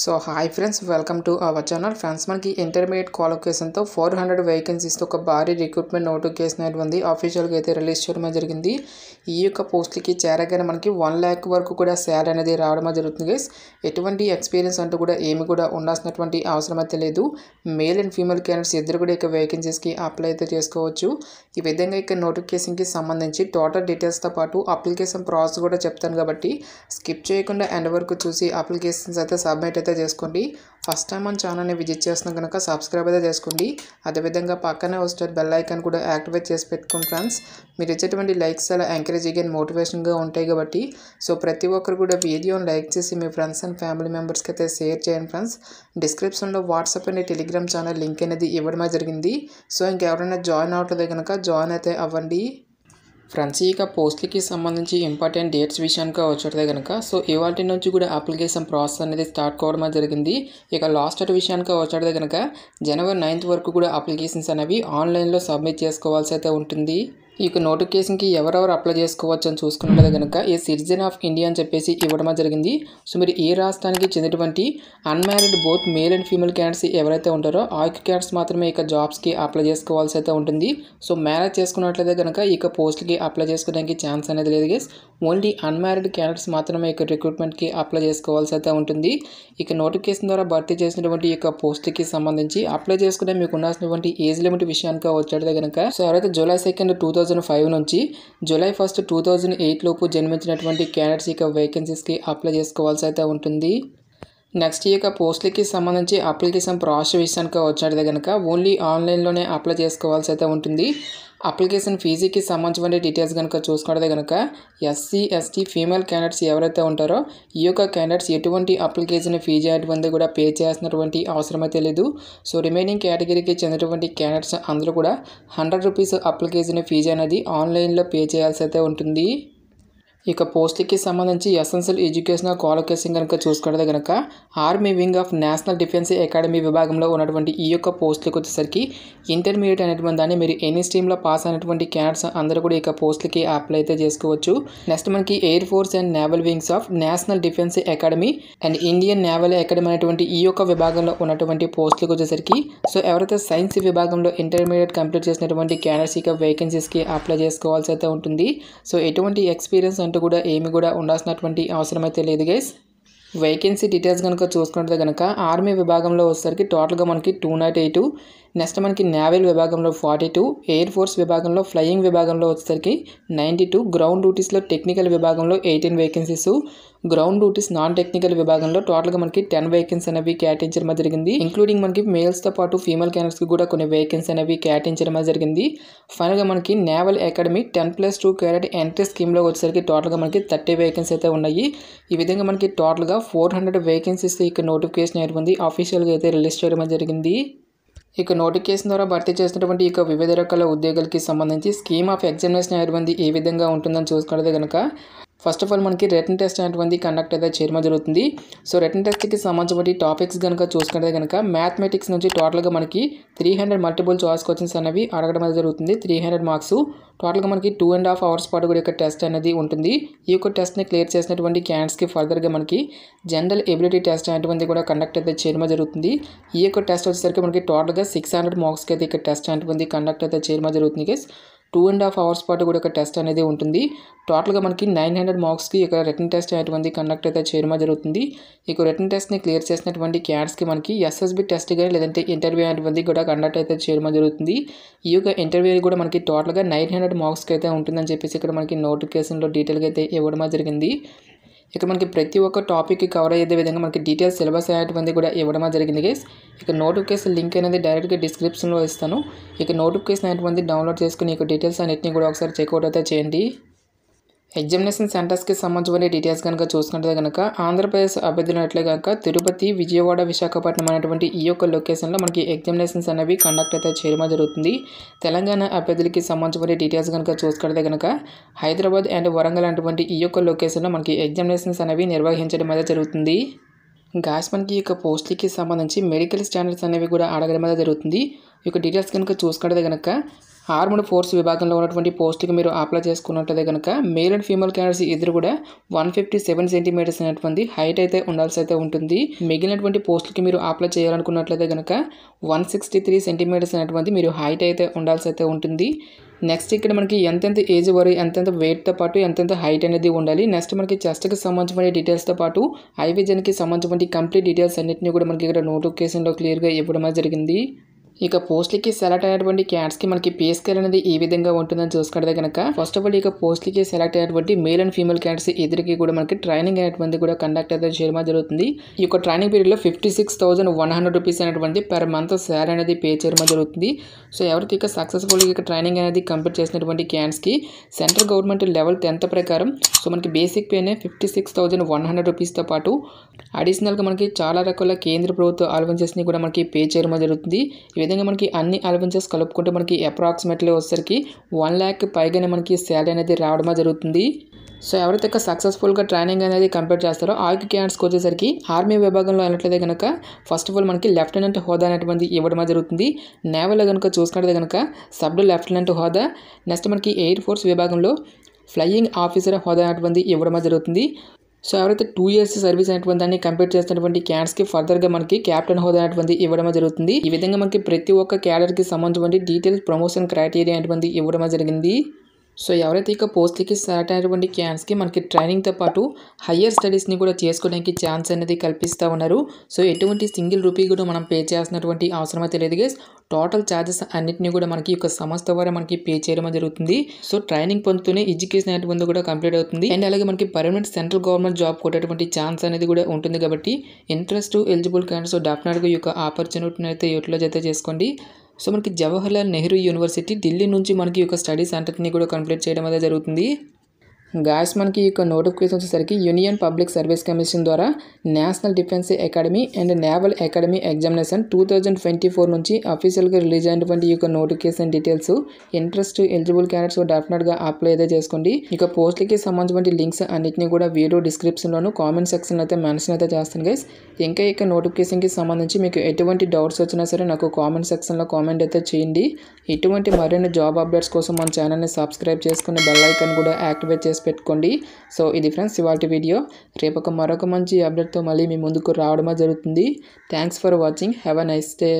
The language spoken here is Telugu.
So hi friends, welcome to our channel. Friends, మనకి ఇంటర్మీడియట్ క్వాలిఫికేషన్తో 400 వేకెన్సీస్తో ఒక భారీ రిక్రూట్మెంట్ నోటిఫికేషన్ అనేది ఆఫీషియల్గా అయితే రిలీజ్ చేయడం జరిగింది. ఈ యొక్క పోస్ట్కి చేరగానే మనకి 1 lakh వరకు కూడా శాలరీ అనేది రావడం జరుగుతుంది గైస్. ఎటువంటి ఎక్స్పీరియన్స్ అంటూ కూడా ఏమి కూడా ఉండాల్సినటువంటి అవసరం అయితే లేదు. మేల్ అండ్ ఫీమేల్ క్యాండిడేట్స్ ఇద్దరు కూడా ఇక వేకెన్సీస్కి అప్లై అయితే చేసుకోవచ్చు. ఈ విధంగా ఇక నోటిఫికేషన్కి సంబంధించి టోటల్ డీటెయిల్స్తో పాటు అప్లికేషన్ ప్రాసెస్ కూడా చెప్తాను కాబట్టి స్కిప్ చేయకుండా ఎండ్ వరకు చూసి అప్లికేషన్స్ అయితే సబ్మిట్ అయితే చేసుకోండి. ఫస్ట్ టైం మన ఛానల్ని విజిట్ చేస్తున్నా కనుక సబ్స్క్రైబ్ అయితే చేసుకోండి. అదేవిధంగా పక్కనే వస్తే బెల్ ఐకాన్ కూడా యాక్టివేట్ చేసి పెట్టుకోండి ఫ్రెండ్స్. మీరు ఇచ్చేటువంటి లైక్స్ చాలా ఎంకరేజింగ్ అండ్ మోటివేషన్గా ఉంటాయి కాబట్టి సో ప్రతి ఒక్కరు కూడా వీడియోని లైక్ చేసి మీ ఫ్రెండ్స్ అండ్ ఫ్యామిలీ మెంబర్స్కి అయితే షేర్ చేయండి ఫ్రెండ్స్. డిస్క్రిప్షన్లో WhatsApp and Telegram channel link అనేది ఇవ్వడమే జరిగింది. సో ఇంకెవరైనా జాయిన్ అవుతుంది కనుక జాయిన్ అయితే అవ్వండి. ఫ్రెండ్స్, ఇక పోస్ట్లకి సంబంధించి ఇంపార్టెంట్ డేట్స్ విషయానికి వచ్చేదే కనుక సో ఇవాటి నుంచి కూడా అప్లికేషన్ ప్రాసెస్ అనేది స్టార్ట్ కావడం జరిగింది. ఇక లాస్ట్ డేట్ విషయానికి వచ్చేదే కనుక January 9th వరకు కూడా అప్లికేషన్స్ అనేవి ఆన్లైన్లో సబ్మిట్ చేసుకోవాల్సి అయితే ఉంటుంది. ఇక నోటిఫికేషన్కి ఎవరెవరు అప్లై చేసుకోవచ్చు అని చూసుకున్నట్లయితే కనుక ఈ సిటిజన్ ఆఫ్ ఇండియా అని చెప్పేసి ఇవ్వడం జరిగింది. సో మీరు ఏ రాష్ట్రానికి చెందినటువంటి unmarried both male and female candidates ఎవరైతే ఉంటారో ఆ యొక్క క్యాండిడేట్స్ మాత్రమే ఇక జాబ్స్కి అప్లై చేసుకోవాల్సి అయితే ఉంటుంది. సో మ్యారేజ్ చేసుకున్నట్లయితే కనుక ఇక పోస్ట్కి అప్లై చేసుకోవడానికి ఛాన్స్ అనేది లేదు గైస్. ఓన్లీ అన్మ్యారీడ్ క్యాండిడేట్స్ మాత్రమే ఇక రిక్రూట్మెంట్కి అప్లై చేసుకోవాల్సి అయితే ఉంటుంది. ఇక నోటిఫికేషన్ ద్వారా భర్తీ చేసినటువంటి ఇక పోస్ట్కి సంబంధించి అప్లై చేసుకునే మీకు ఉండాల్సినటువంటి ఏజ్ లిమిట్ విషయానికి వచ్చేదే కనుక సో ఎవరైతే July 2nd 2005 నుంచి July 1st 2008 లోపు జన్మించినటువంటి క్యాండిడేట్స్ ఇక వేకెన్సీస్కి అప్లై చేసుకోవాల్సి అయితే ఉంటుంది. నెక్స్ట్ ఈ యొక్క పోస్ట్లకి సంబంధించి అప్లికేషన్ ప్రాసెస్ విషయానికి వచ్చేది కనుక ఓన్లీ ఆన్లైన్లోనే అప్లై చేసుకోవాల్సి అయితే ఉంటుంది. అప్లికేషన్ ఫీజుకి సంబంధించిన డీటెయిల్స్ కనుక చూసుకుంటే కనుక SC ST ఫీమేల్ క్యాండిడేట్స్ ఎవరైతే ఉంటారో ఈ యొక్క క్యాండిడేట్స్ ఎటువంటి అప్లికేషన్ ఫీజు అటువంటి కూడా పే చేయాల్సినటువంటి అవసరం అయితే లేదు. సో రిమైనింగ్ కేటగిరీకి చెందినటువంటి క్యాండిడేట్స్ అందరూ కూడా 100 రూపీస్ అప్లికేషన్ ఫీజు అనేది ఆన్లైన్లో పే చేయాల్సి అయితే ఉంటుంది. ఇక పోస్ట్కి సంబంధించి ఎసెన్షియల్ ఎడ్యుకేషనల్ క్వాలిఫికేషన్ కనుక చూసుకుంటే కనుక army wing of national defence academy విభాగంలో ఉన్నటువంటి ఈ యొక్క పోస్ట్కి వచ్చేసరికి ఇంటర్మీడియట్ అనేటువంటి దాన్ని మీరు ఎనీ స్ట్రీమ్లో పాస్ అయినటువంటి క్యాండిడేట్స్ అందరూ కూడా ఇక పోస్ట్కి అప్లై అయితే చేసుకోవచ్చు. నెక్స్ట్ మనకి air force and naval wings of national defence academy and Indian naval academy అనేటువంటి ఈ యొక్క విభాగంలో ఉన్నటువంటి పోస్ట్లకు వచ్చేసరికి సో ఎవరైతే సైన్స్ విభాగంలో ఇంటర్మీడియట్ కంప్లీట్ చేసినటువంటి క్యాండిడేట్స్ ఇక వేకెన్సీస్కి అప్లై చేసుకోవాల్సి అయితే ఉంటుంది. సో ఎటువంటి ఎక్స్పీరియన్స్ అంటూ కూడా ఏమి కూడా ఉండాల్సినటువంటి అవసరం అయితే లేదు గైస్. వేకెన్సీ డీటెయిల్స్ కనుక చూసుకుంటే కనుక ఆర్మీ విభాగంలో వచ్చేసరికి టోటల్గా మనకి 208, నెక్స్ట్ మనకి నేవల్ విభాగంలో 42, ఎయిర్ ఫోర్స్ విభాగంలో ఫ్లయింగ్ విభాగంలో వచ్చేసరికి 92, గ్రౌండ్ డ్యూటీస్లో టెక్నికల్ విభాగంలో 18 vacancies, ground duties non technical విభాగంలో టోటల్గా మనకి 10 వేకెన్సీ అనేవి కేటాయించడం జరిగింది. ఇంక్లూడింగ్ మనకి మేల్స్తో పాటు ఫీమేల్ క్యాండిడేట్స్కి కూడా కొన్ని వేకెన్సీ అనేవి కేటాయించడం జరిగింది. ఫైనల్గా మనకి నేవల్ అకాడమీ 10+2 క్యాడెట్ ఎంట్రీ స్కీమ్లో వచ్చేసరికి టోటల్గా మనకి 30 వేకెన్సీ అయితే ఉన్నాయి. ఈ విధంగా మనకి టోటల్గా 400 వేకెన్సీస్ ఇక నోటిఫికేషన్ అయిపోయింది ఆఫీషియల్గా అయితే రిలీజ్ చేయడం జరిగింది. ఇక నోటిఫికేషన్ ద్వారా భర్తీ చేసినటువంటి ఇక వివిధ రకాల ఉద్యోగాలకి సంబంధించి స్కీమ్ ఆఫ్ ఎగ్జామినేషన్ అనేటువంటి ఏ విధంగా ఉంటుందని చూసుకుంటే కనుక ఫస్ట్ ఆఫ్ ఆల్ మనకి రిటన్ టెస్ట్ అనేటువంటి కండక్ట్ అయితే చేయడం జరుగుతుంది. సో రిటన్ టెస్ట్కి సంబంధించిన టాపిక్స్ కనుక చూసుకుంటే కనుక మ్యాథమెటిక్స్ నుంచి టోటల్గా మనకి 300 మల్టిపుల్ చాయిస్ క్వశ్చన్స్ అనేవి అడగడం జరుగుతుంది. 300 మార్క్స్ టోటల్గా మనకి 2.5 hours పాటు కూడా ఇక టెస్ట్ అనేది ఉంటుంది. ఈ యొక్క టెస్ట్ని క్లియర్ చేసినటువంటి క్యాండిడేట్స్కి ఫర్దర్గా మనకి జనరల్ ఎబిలిటీ టెస్ట్ అనేటువంటి కూడా కండక్ట్ అయితే చేయడం జరుగుతుంది. ఈ యొక్క టెస్ట్ వచ్చేసరికి మనకి టోటల్గా 600 మార్క్స్కి అయితే ఇక టెస్ట్ అనేటువంటి కండక్ట్ అయితే చేయడం జరుగుతుంది గైస్. 2.5 hours పాటు కూడా ఒక టెస్ట్ అనేది ఉంటుంది. టోటల్గా మనకి 900 మార్క్స్కి ఇక రిటన్ టెస్ట్ అనేటువంటి కండక్ట్ అయితే చేయడం జరుగుతుంది. ఇక రిటన్ టెస్ట్ని క్లియర్ చేసినటువంటి క్యాండిడేట్స్కి మనకి SSB టెస్ట్ కానీ లేదంటే ఇంటర్వ్యూ అనేటువంటి కూడా కండక్ట్ అయితే చేయడం జరుగుతుంది. ఈ యొక్క ఇంటర్వ్యూ కూడా మనకి టోటల్గా 900 మార్క్స్కి అయితే ఉంటుందని చెప్పేసి ఇక్కడ మనకి నోటిఫికేషన్లో డీటెయిల్గా అయితే ఇవ్వడం జరిగింది. ఇక్కడ మనకి ప్రతి ఒక్క టాపిక్ కవర్ అయ్యే విధంగా మనకి డీటెయిల్స్ సిలబస్ అనేటువంటి కూడా ఇవ్వడం జరిగింది గైస్. ఇక నోటిఫికేషన్ లింక్ అనేది డైరెక్ట్గా డిస్క్రిప్షన్లో ఇస్తాను. ఇక నోటిఫికేషన్ అనేటువంటి డౌన్లోడ్ చేసుకుని ఇక డీటెయిల్స్ అన్నింటినీ కూడా ఒకసారి చెక్అవుట్ అయితే చేయండి. ఎగ్జామినేషన్ సెంటర్స్కి సంబంధించిన డీటెయిల్స్ కనుక చూసుకుంటే కనుక ఆంధ్రప్రదేశ్ అభ్యర్థులట్లే కనుక తిరుపతి, విజయవాడ, విశాఖపట్నం అనేటువంటి ఈ యొక్క లొకేషన్లో మనకి ఎగ్జామినేషన్స్ అనేవి కండక్ట్ అయితే చేయడం జరుగుతుంది. తెలంగాణ అభ్యర్థులకి సంబంధించిన డీటెయిల్స్ కనుక చూసుకుంటే కనుక హైదరాబాద్ అండ్ వరంగల్ అనేటువంటి ఈ యొక్క లొకేషన్లో మనకి ఎగ్జామినేషన్స్ అనేవి నిర్వహించడం అయితే జరుగుతుంది. గాయ్స్ మనకి ఈ యొక్క పోస్ట్‌లకి సంబంధించి మెడికల్ స్టాండర్డ్స్ అనేవి కూడా అడగడం అనేది జరుగుతుంది. ఈ యొక్క డీటెయిల్స్ కనుక చూసుకున్నట్లయితే గనక ఆర్మ్డ్ ఫోర్స్ విభాగంలో ఉన్నటువంటి పోస్ట్‌లకి మీరు అప్లై చేసుకున్నట్లయితే గనక మేల్ అండ్ ఫీమేల్ క్యాండిడేట్స్ ఇద్దరు కూడా 157 సెంటీమీటర్స్ అనేటువంటి హైట్ అయితే ఉండాల్సి అయితే ఉంటుంది. మిగిలినటువంటి పోస్టులకి మీరు అప్లై చేయాలనుకున్నట్లయితే గనక 163 సెంటీమీటర్స్ అనేటువంటి మీరు హైట్ అయితే ఉండాల్సి అయితే ఉంటుంది. నెక్స్ట్ ఇక్కడ మనకి ఎంతెంత ఏజ్ వరకు ఎంతెంత వెయిట్తో పాటు ఎంతెంత హైట్ అనేది ఉండాలి. నెక్స్ట్ మనకి చెస్ట్కి సంబంధించిన డీటెయిల్స్తో పాటు ఐ విజన్కి సంబంధించిన కంప్లీట్ డీటెయిల్స్ అన్నింటినీ కూడా మనకి ఇక్కడ నోటిఫికేషన్లో క్లియర్గా ఇవ్వడం జరిగింది. ఇక పోస్ట్లకి సెలెక్ట్ అయినటువంటి క్యాట్స్కి మనకి పే స్కేల్ అనేది ఈ విధంగా ఉంటుందని చూసుకుంటే కనుక ఫస్ట్ ఆఫ్ ఆల్ ఇక పోస్ట్లకి సెలెక్ట్ అయినటువంటి మేల్ అండ్ ఫీమేల్ క్యాట్స్ ఇద్దరికి కూడా మనకి ట్రైనింగ్ అనేటువంటి కూడా కండక్ట్ అయితే చేయడం జరుగుతుంది. ఈ యొక్క ట్రైనింగ్ పీరియడ్లో 56,100 రూపీస్ అనేటువంటి పర్ మంత్ శాలరీ అనేది పే చేయడం జరుగుతుంది. సో ఎవరికి ఇక సక్సెస్ఫుల్గా ఇక ట్రైనింగ్ అనేది కంప్లీట్ చేసినటువంటి క్యాట్స్కి సెంట్రల్ గవర్నమెంట్ లెవెల్ 10th ప్రకారం సో మనకి బేసిక్ పేనే 56,100 రూపీస్తో పాటు అడిషనల్గా మనకి చాలా రకాల కేంద్ర ప్రభుత్వ అలవెన్సెస్ని కూడా మనకి పే చేయడం జరుగుతుంది. ఈ విధంగా మనకి అన్ని అలవెన్సెస్ కలుపుకుంటే మనకి అప్రాక్సిమేట్లీ వచ్చేసరికి 1 lakh పైగానే మనకి శాలరీ అనేది రావడం జరుగుతుంది. సో ఎవరైతే సక్సెస్ఫుల్గా ట్రైనింగ్ అనేది కంప్లీట్ చేస్తారో ఆ క్యాండిడేట్స్కి వచ్చేసరికి ఆర్మీ విభాగంలో అయినట్లయితే కనుక ఫస్ట్ ఆఫ్ ఆల్ మనకి లెఫ్టినెంట్ హోదా అనేటువంటి ఇవ్వడం జరుగుతుంది. నేవల్లో కనుక చూసుకుంటే కనుక సబ్ లెఫ్టినెంట్ హోదా, నెక్స్ట్ మనకి ఎయిర్ ఫోర్స్ విభాగంలో ఫ్లయింగ్ ఆఫీసర్ హోదా అనేటువంటి ఇవ్వడం జరుగుతుంది. సో ఎవరైతే 2 years సర్వీస్ అనేటువంటి దాన్ని కంప్లీట్ చేస్తున్నటువంటి క్యాడర్స్కి ఫర్దర్గా మనకి క్యాప్టెన్ హోదా అనేటువంటి ఇవ్వడం జరుగుతుంది. ఈ విధంగా మనకి ప్రతి ఒక్క క్యాడర్కి సంబంధించిన డీటెయిల్స్ ప్రమోషన్ క్రైటీరియా అనేటువంటి ఇవ్వడం జరిగింది. సో ఎవరైతే ఇక పోస్ట్లకి సెలెక్ట్ అయినటువంటి క్యాండిడేట్స్కి మనకి ట్రైనింగ్తో పాటు హయ్యర్ స్టడీస్ని కూడా చేసుకోవడానికి ఛాన్స్ అనేది కల్పిస్తూ ఉన్నారు. సో ఎటువంటి సింగిల్ రూపీ కూడా మనం పే చేయాల్సినటువంటి అవసరం అయితే లేదు గైస్. టోటల్ ఛార్జెస్ అన్నింటినీ కూడా మనకి ఒక సంస్థ ద్వారా మనకి పే చేయడం జరుగుతుంది. సో ట్రైనింగ్ పొందుతూనే ఎడ్యుకేషన్ అనేటువంటి కూడా కంప్లీట్ అవుతుంది. అండ్ అలాగే మనకి పర్మనెంట్ సెంట్రల్ గవర్నమెంట్ జాబ్ కొట్టేటువంటి ఛాన్స్ అనేది కూడా ఉంటుంది. కాబట్టి ఇంట్రెస్ట్ ఎలిజిబుల్ క్యాండిడేట్స్ డెఫినెట్గా ఈ యొక్క ఆపర్చునిటీని అయితే యూటిలైజ్ అయితే చేసుకోండి. సో మనకి జవహర్లాల్ నెహ్రూ యూనివర్సిటీ ఢిల్లీ నుంచి మనకి యొక్క స్టడీస్ అంతటిని కూడా కంప్లీట్ చేయడం అనేది జరుగుతుంది. గాయస్ మనకి ఈ యొక్క నోటిఫికేషన్ వచ్చేసరికి యూనియన్ పబ్లిక్ సర్వీస్ కమిషన్ ద్వారా national defence academy and naval academy examination 2024 నుంచి అఫీషియల్గా రిలీజ్ అయినటువంటి ఈ యొక్క notification details. Interest eligible candidates డెఫినెట్గా అప్లై అయితే చేసుకోండి. ఇక పోస్ట్లకి సంబంధించిన లింక్స్ అన్నింటినీ కూడా వీడియో డిస్క్రిప్షన్లోను కామెంట్ సెక్షన్లో అయితే మెన్షన్ అయితే చేస్తాను గైస్. ఇంకా ఇక నోటిఫికేషన్కి సంబంధించి మీకు ఎటువంటి డౌట్స్ వచ్చినా సరే నాకు కామెంట్ సెక్షన్లో కామెంట్ అయితే చేయండి. ఇటువంటి మరిన్ని జాబ్ అప్డేట్స్ కోసం మన ఛానల్ని సబ్స్క్రైబ్ చేసుకుని బెల్ ఐకాన్ కూడా యాక్టివేట్ చేసి పెట్టుకోండి. సో ఇది ఫ్రెండ్స్ ఇవాల్టి వీడియో. రేపు మరొక మంచి అప్డేట్తో మళ్ళీ మీ ముందుకు రావడమే జరుగుతుంది. Thanks for watching. Have a nice day.